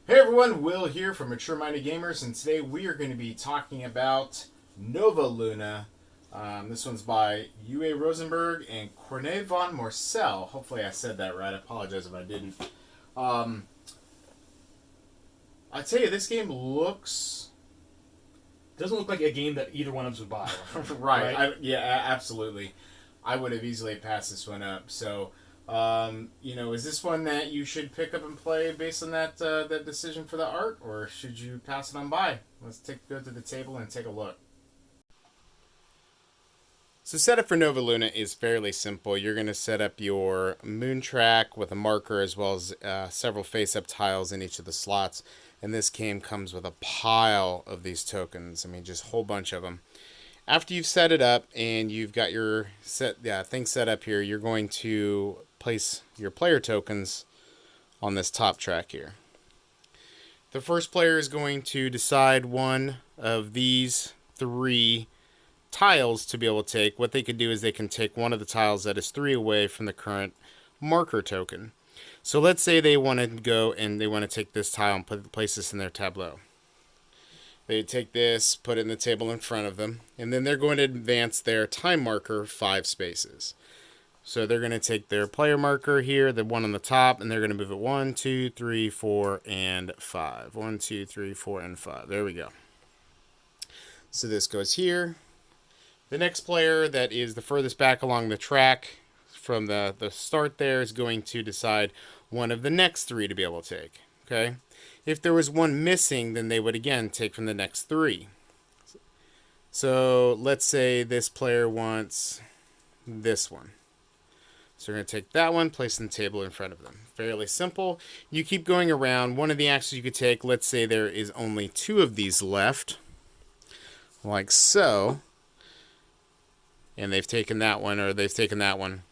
Hey everyone, Will here from Mature Minded Gamers, and today we are going to be talking about Nova Luna. This one's by Rosenberg and Corné von Moorsel. Hopefully I said that right. I apologize if I didn't. Um, I tell you, this game looks... Doesn't look like a game that either one of us would buy. right. Absolutely. I would have easily passed this one up. So... is this one that you should pick up and play based on that decision for the art, or should you pass it on by? Let's go to the table and take a look. So setup for Nova Luna is fairly simple. You're going to set up your moon track with a marker as well as several face-up tiles in each of the slots. And this game comes with a pile of these tokens. I mean, just a whole bunch of them. After you've set it up and you've got your thing set up here, you're going to place your player tokens on this top track here. The first player is going to decide one of these three tiles to be able to take. What they could do is they can take one of the tiles that is 3 away from the current marker token. So let's say they want to go and they want to take this tile and place this in their tableau. They take this, put it in the table in front of them, and then they're going to advance their time marker 5 spaces. So they're going to take their player marker here, the one on the top, and they're going to move it 1, 2, 3, 4, and 5. 1, 2, 3, 4, and 5. There we go. So this goes here. The next player that is the furthest back along the track from the start there is going to decide one of the next 3 to be able to take. Okay? If there was one missing, then they would again take from the next 3. So let's say this player wants this one. So we're going to take that one, place it on the table in front of them. Fairly simple. You keep going around. One of the actions you could take, let's say there is only 2 of these left, like so. And they've taken that one, or they've taken that one.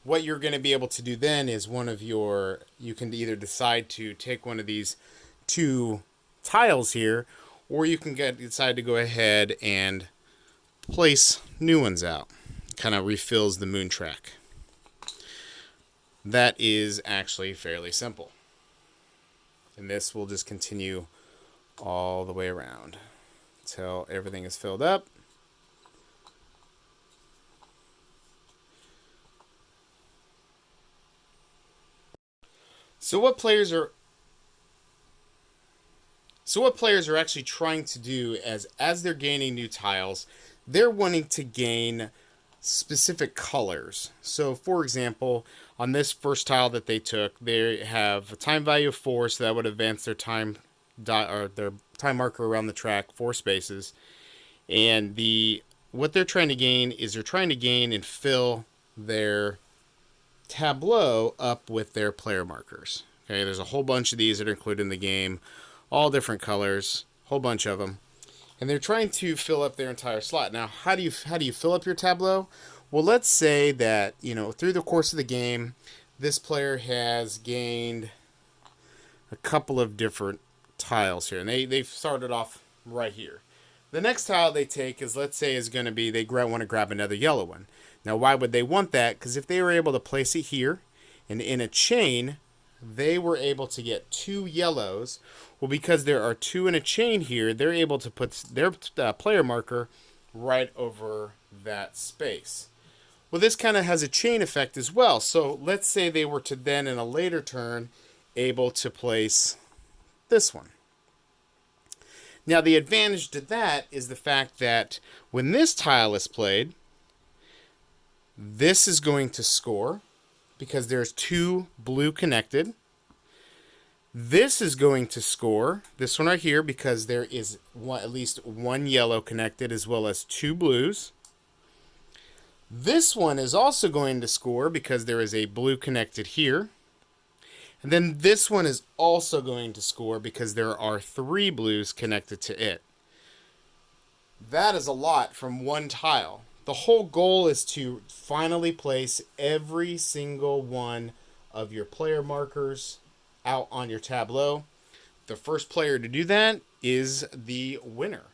What you're going to be able to do then is you can either decide to take one of these 2 tiles here, or you can decide to go ahead and place new ones out. Kind of refills the moon track. That is actually fairly simple. And this will just continue all the way around until everything is filled up. So what players are actually trying to do as they're gaining new tiles, they're wanting to gain specific colors. So for example, on this first tile that they took, they have a time value of 4, so that would advance their time marker around the track 4 spaces. And what they're trying to gain is they're trying to gain and fill their tableau up with their player markers. Okay, there's a whole bunch of these that are included in the game, all different colors, whole bunch of them. And they're trying to fill up their entire slot. Now, how do you fill up your tableau? Well, let's say that, through the course of the game, this player has gained a couple of different tiles here. And they've started off right here. The next tile they take is, let's say, is going to be they want to grab another yellow one. Now, why would they want that? Because if they were able to place it here, and in a chain, they were able to get 2 yellows. Well, because there are 2 in a chain here, they're able to put their player marker right over that space. Well, this kind of has a chain effect as well. So let's say they were to then, in a later turn, able to place this one. Now, the advantage to that is the fact that when this tile is played, this is going to score because there's 2 blue connected. This is going to score, this one right here, because there is at least 1 yellow connected as well as 2 blues. This one is also going to score because there is a blue connected here. And then this one is also going to score because there are 3 blues connected to it. That is a lot from 1 tile. The whole goal is to finally place every single one of your player markers out on your tableau. The first player to do that is the winner.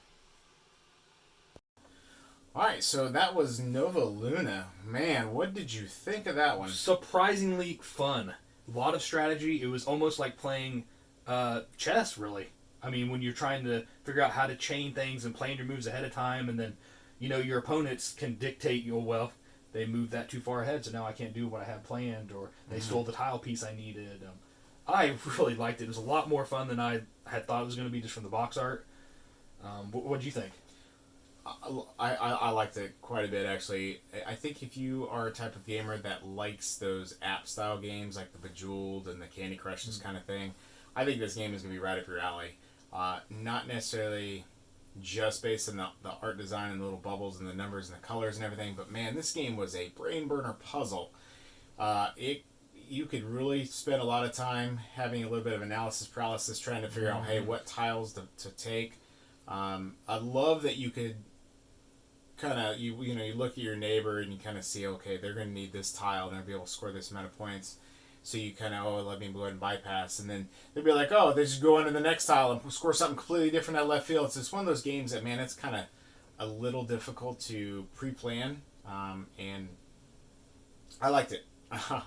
Alright, so that was Nova Luna. Man, what did you think of that one? Surprisingly fun. A lot of strategy. It was almost like playing Chess, really. I mean, when you're trying to figure out how to chain things and plan your moves ahead of time, and then, your opponents can dictate, well, they moved that too far ahead, so now I can't do what I had planned, or they stole the tile piece I needed. I really liked it. It was a lot more fun than I had thought it was going to be just from the box art. What do you think? I liked it quite a bit, actually. I think if you are a type of gamer that likes those app-style games, like the Bejeweled and the Candy Crush, this kind of thing, I think this game is going to be right up your alley. Not necessarily just based on the art design and the little bubbles and the numbers and the colors and everything, but man, this game was a brain-burner puzzle. You could really spend a lot of time having a little bit of analysis paralysis trying to figure out, hey, what tiles to take. I love that you could kind of you look at your neighbor and you kind of see, okay, they're going to need this tile and they'll be able to score this amount of points, so you kind of, let me go ahead and bypass, and then they'll be like, they just go into the next tile and score something completely different out of left field. It's just one of those games that, man, it's kind of a little difficult to pre-plan, and I liked it.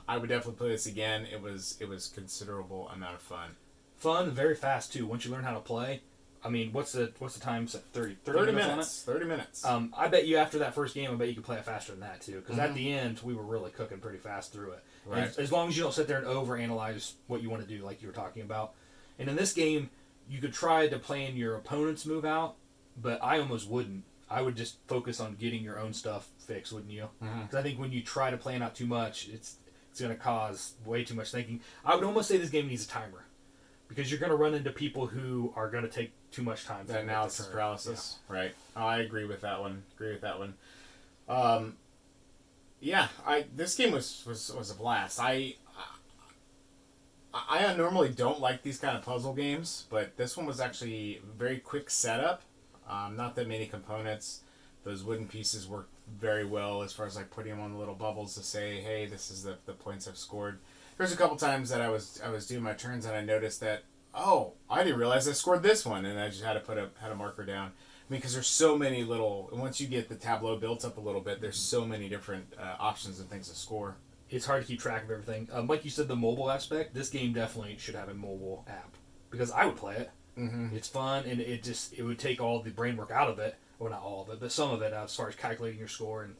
I would definitely play this again. It was considerable amount of fun. Fun, very fast too. Once you learn how to play, I mean, what's the time set? 30 minutes. 30 minutes. I bet you after that first game, I bet you could play it faster than that too. Because at the end, we were really cooking pretty fast through it. Right. As long as you don't sit there and overanalyze what you want to do, like you were talking about. And in this game, you could try to plan your opponent's move out, but I almost wouldn't. I would just focus on getting your own stuff fixed, wouldn't you? Because I think when you try to plan out too much, it's going to cause way too much thinking. I would almost say this game needs a timer, because you're going to run into people who are going to take too much time. That analysis paralysis, yeah. Right? I agree with that one. This game was a blast. I normally don't like these kind of puzzle games, but this one was actually a very quick setup. Not that many components. Those wooden pieces worked very well as far as like putting them on the little bubbles to say, hey, this is the points I've scored. There's a couple times that I was doing my turns and I noticed that, I didn't realize I scored this one, and I just had to had a marker down. I mean, because there's so many little, once you get the tableau built up a little bit, there's so many different options and things to score. It's hard to keep track of everything. Like you said, the mobile aspect, this game definitely should have a mobile app, because I would play it. Mm-hmm. It's fun, and it would take all the brain work out of it. Well, not all of it, but some of it as far as calculating your score and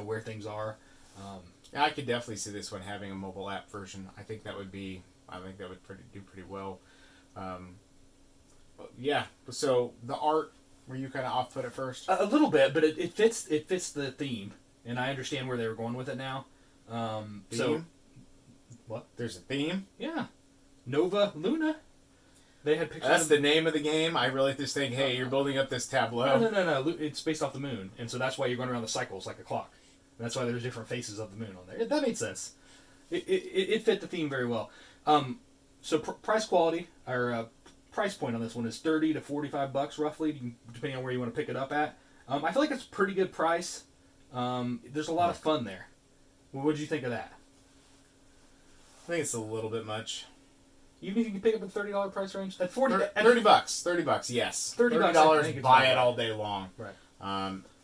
where things are. Yeah, I could definitely see this one having a mobile app version. I think that would do pretty well. Yeah. So the art, were you kind of off put at first? A little bit, but it fits the theme, and I understand where they were going with it now. Theme? So what? There's a theme? Yeah, Nova Luna. They had pictures. That's the name of the game. I really just think, hey, you're building up this tableau. No. It's based off the moon, and so that's why you're going around the cycles like a clock. And that's why there's different faces of the moon on there. That made sense. It fit the theme very well. So price quality, or price point on this one is $30 to $45 roughly, depending on where you want to pick it up at. I feel like it's a pretty good price. There's a lot of fun there. What did you think of that? I think it's a little bit much. Even if you can pick up a $30 price range, at $30, $30, yes. $30, buy it all day long. Right.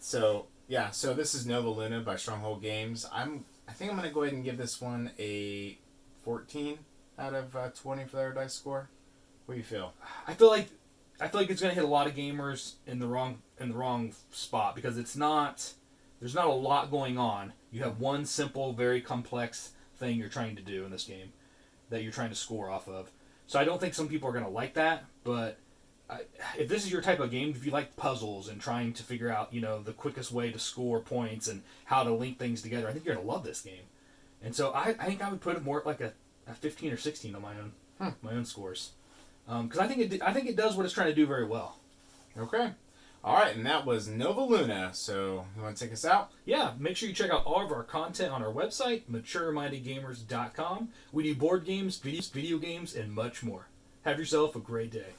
So this is Nova Luna by Stronghold Games. I think I'm going to go ahead and give this one a 14 out of 20 for their dice score. What do you feel? I feel like it's going to hit a lot of gamers in the wrong spot, because there's not a lot going on. You have one simple, very complex thing you're trying to do in this game that you're trying to score off of. So I don't think some people are going to like that, but if this is your type of game, if you like puzzles and trying to figure out, the quickest way to score points and how to link things together, I think you're going to love this game. And so I think I would put it more like a 15 or 16 on my own scores. Because I think it does what it's trying to do very well. Okay. All right, and that was Nova Luna. So, you want to take us out? Yeah, make sure you check out all of our content on our website, maturemindedgamers.com. We do board games, video games, and much more. Have yourself a great day.